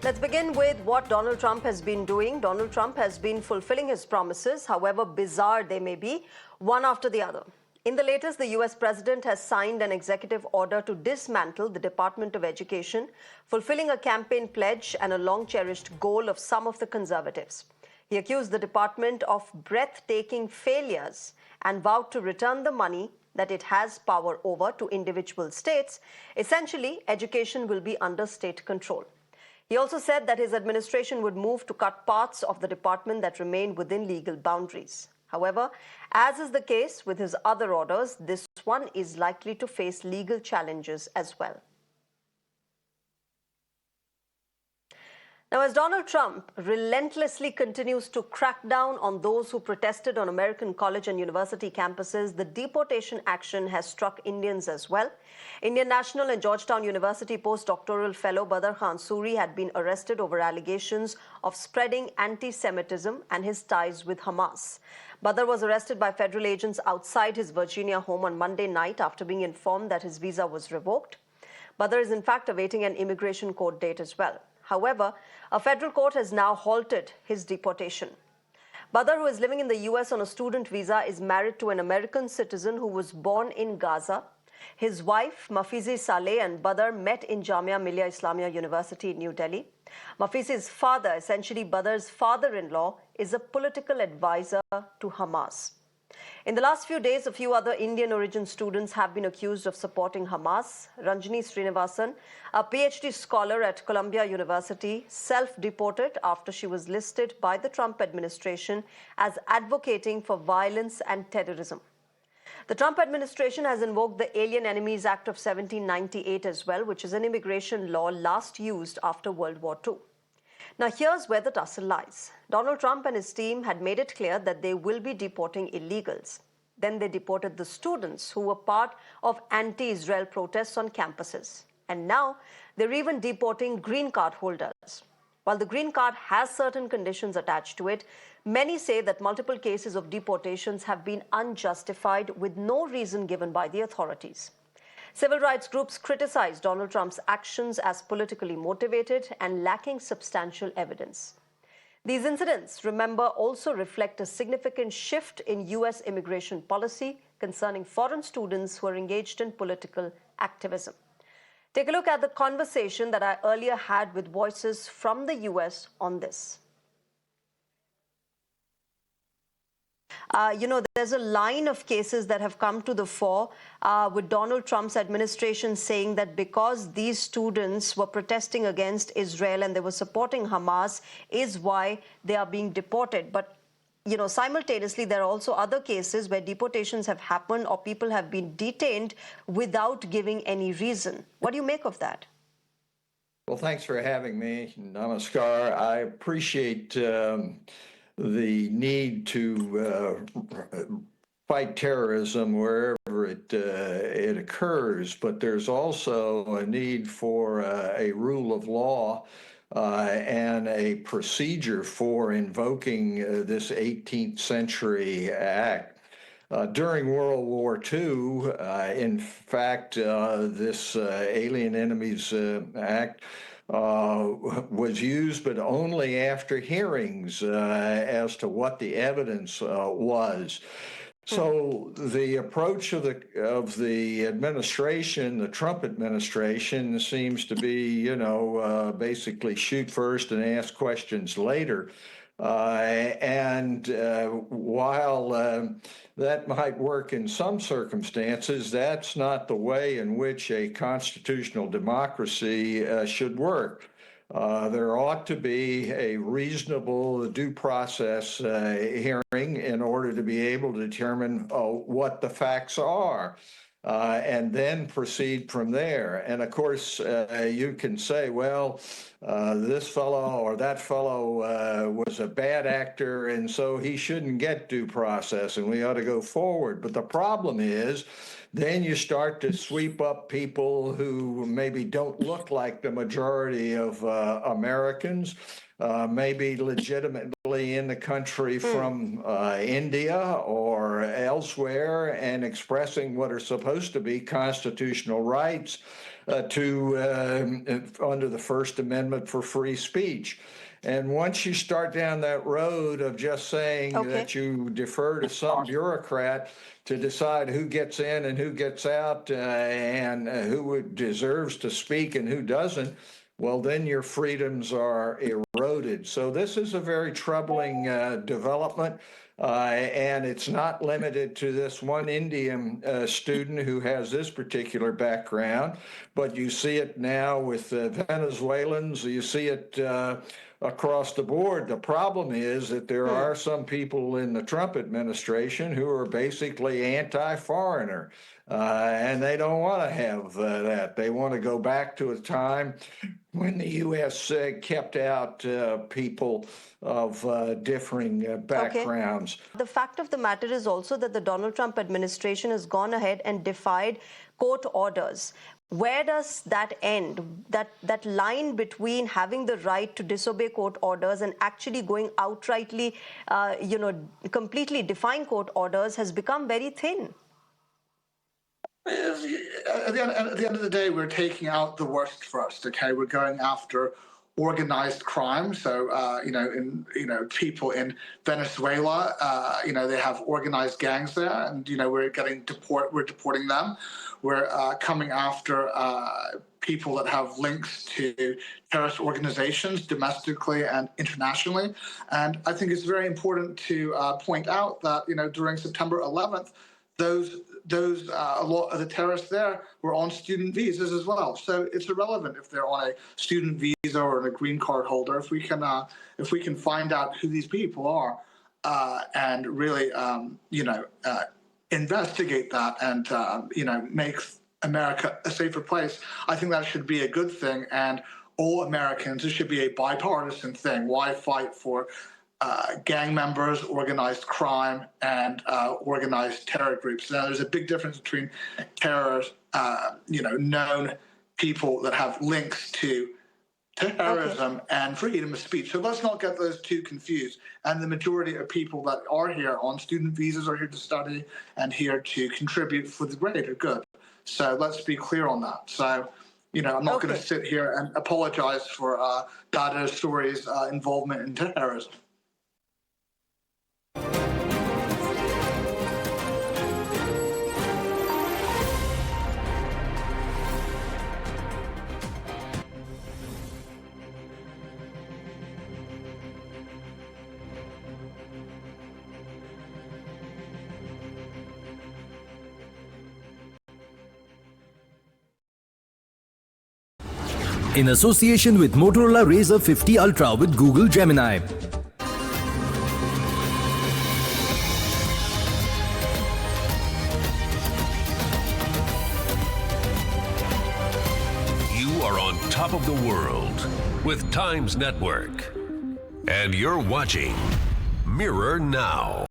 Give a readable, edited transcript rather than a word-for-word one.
Let's begin with what Donald Trump has been doing. Donald Trump has been fulfilling his promises, however bizarre they may be, one after the other. In the latest, the US president has signed an executive order to dismantle the Department of Education, fulfilling a campaign pledge and a long-cherished goal of some of the conservatives. He accused the department of breathtaking failures and vowed to return the money that it has power over to individual states. Essentially, education will be under state control. He also said that his administration would move to cut parts of the department that remain within legal boundaries. However, as is the case with his other orders, this one is likely to face legal challenges as well. Now, as Donald Trump relentlessly continues to crack down on those who protested on American college and university campuses, the deportation action has struck Indians as well. Indian National and Georgetown University postdoctoral fellow Badr Khan Suri had been arrested over allegations of spreading anti-Semitism and his ties with Hamas. Badr was arrested by federal agents outside his Virginia home on Monday night after being informed that his visa was revoked. Badr is in fact awaiting an immigration court date as well. However, a federal court has now halted his deportation. Badr, who is living in the US on a student visa, is married to an American citizen who was born in Gaza. His wife, Mafizi Saleh, and Badr met in Jamia Millia Islamia University in New Delhi. Mafizi's father, essentially Badr's father-in-law, is a political advisor to Hamas. In the last few days, a few other Indian origin students have been accused of supporting Hamas. Ranjini Srinivasan, a PhD scholar at Columbia University, self-deported after she was listed by the Trump administration as advocating for violence and terrorism. The Trump administration has invoked the Alien Enemies Act of 1798 as well, which is an immigration law last used after World War II. Now, here's where the tussle lies. Donald Trump and his team had made it clear that they will be deporting illegals. Then they deported the students who were part of anti-Israel protests on campuses. And now they're even deporting green card holders. While the green card has certain conditions attached to it, many say that multiple cases of deportations have been unjustified with no reason given by the authorities. Civil rights groups criticize Donald Trump's actions as politically motivated and lacking substantial evidence. These incidents, remember, also reflect a significant shift in US immigration policy concerning foreign students who are engaged in political activism. Take a look at the conversation that I earlier had with voices from the US on this. There's a line of cases that have come to the fore with Donald Trump's administration saying that because these students were protesting against Israel and they were supporting Hamas is why they are being deported. But, simultaneously, there are also other cases where deportations have happened or people have been detained without giving any reason. What do you make of that? Well, thanks for having me. Namaskar. I appreciate the need to fight terrorism wherever it occurs, but there's also a need for a rule of law and a procedure for invoking this 18th century act. During World War II, in fact, this Alien Enemies Act was used, but only after hearings as to what the evidence was. So the approach of the administration, the Trump administration, seems to be, basically shoot first and ask questions later. While that might work in some circumstances, that's not the way in which a constitutional democracy should work. There ought to be a reasonable due process hearing in order to be able to determine what the facts are. And then proceed from there. And of course, you can say, well, this fellow or that fellow was a bad actor, and so he shouldn't get due process, and we ought to go forward. But the problem is, then you start to sweep up people who maybe don't look like the majority of Americans, maybe legitimately in the country from India or elsewhere, and expressing what are supposed to be constitutional rights. under the First Amendment for free speech. And once you start down that road of just saying that you defer to some bureaucrat to decide who gets in and who gets out and who deserves to speak and who doesn't, well, then your freedoms are eroded. So this is a very troubling development. And it's not limited to this one Indian student who has this particular background, but you see it now with Venezuelans, you see it across the board. The problem is that there are some people in the Trump administration who are basically anti-foreigner, and they don't want to have that. They want to go back to a time when the U.S. kept out people of differing backgrounds. The fact of the matter is also that the Donald Trump administration has gone ahead and defied court orders. Where does that end? That line between having the right to disobey court orders and actually going outrightly, completely defying court orders has become very thin. At the end of the day, we're taking out the worst first. Okay, we're going after organized crime. So, people in Venezuela, they have organized gangs there, and we're deporting them. We're coming after people that have links to terrorist organizations domestically and internationally. And I think it's very important to point out that during September 11th, a lot of the terrorists there were on student visas as well. So it's irrelevant if they're on a student visa or a green card holder. If we can find out who these people are and really investigate that and make America a safer place, I think that should be a good thing. And all Americans, it should be a bipartisan thing. Why fight for gang members, organized crime, and organized terror groups? Now, there's a big difference between terrorists, known people that have links to terrorism and freedom of speech. So let's not get those two confused. And the majority of people that are here on student visas are here to study and here to contribute for the greater good. So let's be clear on that. So, I'm not going to sit here and apologize for Dada Story's involvement in terrorism. In association with Motorola Razr 50 Ultra with Google Gemini. You are on top of the world with Times Network. And you're watching Mirror Now.